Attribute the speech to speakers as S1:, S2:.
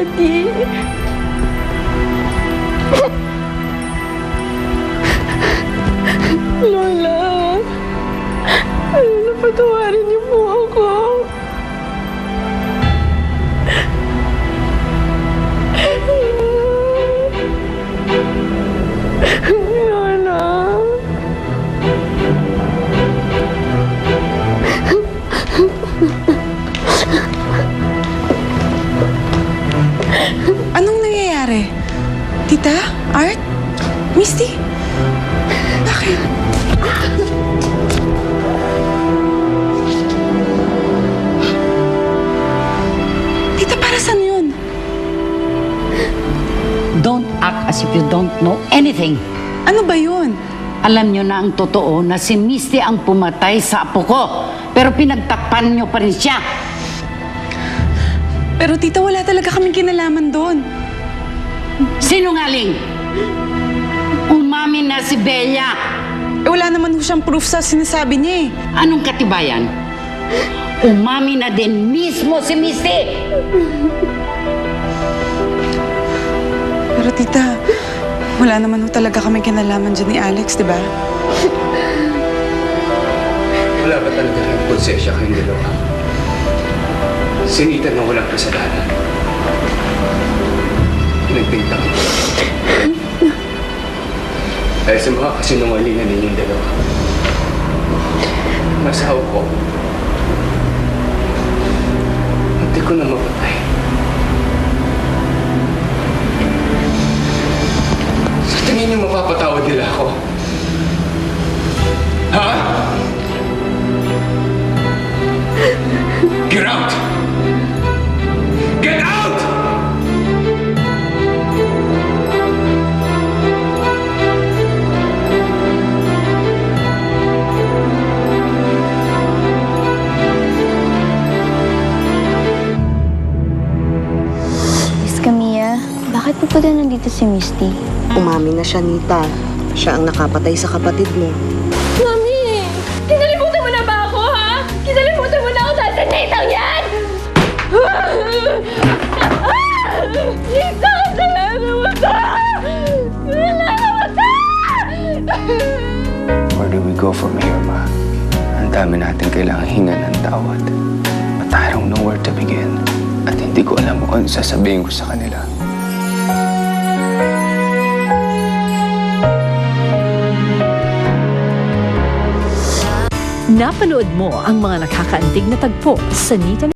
S1: Daddy. Lola, Lola, patawarin niyo po ako. Lola.
S2: Anong nangyayari? Tita? Art? Misty? Bakit? Tita, para saan yun?
S3: Don't act as if you don't know anything.
S2: Ano ba yun?
S3: Alam nyo na ang totoo na si Misty ang pumatay sa apo ko. Pero pinagtakpan nyo pa rin siya.
S2: Pero tita, wala talaga kaming kinalaman doon.
S3: Sinungaling! Umamin na si Bella.
S2: Wala naman ho siyang proof sa sinasabi niya eh.
S3: Anong katibayan? Umamin na din mismo si Misty.
S2: Pero tita, wala naman ho talaga kaming kinalaman dyan ni Alex, di ba?
S4: Wala ba talaga kayong konsensya kayong dalawa? Sinitan na walang kasalanan. Pinagpintang ko. Dahil sa mga kasinungalingan ninyong dalawa. Masawa ko. Hindi ko na mapatay. Sa tingin niyo mapapatawad nila ako? Ha? Get out! Get out!
S1: Miss Camilla, bakit po pala nandito si Misty?
S5: Umamin na siya, Nita. Siya ang nakapatay sa kapatid mo.
S1: Mami! Kinalimutan mo na ba ako, ha? Kinalimutan mo na ako dahil sa Natang yan! Nita! Kasalanan mo to! Kasalanan mo to!
S4: Where do we go from here, Ma? Ang dami natin kailangang hinga ng tawad. But I don't know where to begin. At hindi ko alam kung ano sasabihin ko sa kanila.
S6: Napanood mo ang mga nakakaantig na tagpo sa Nita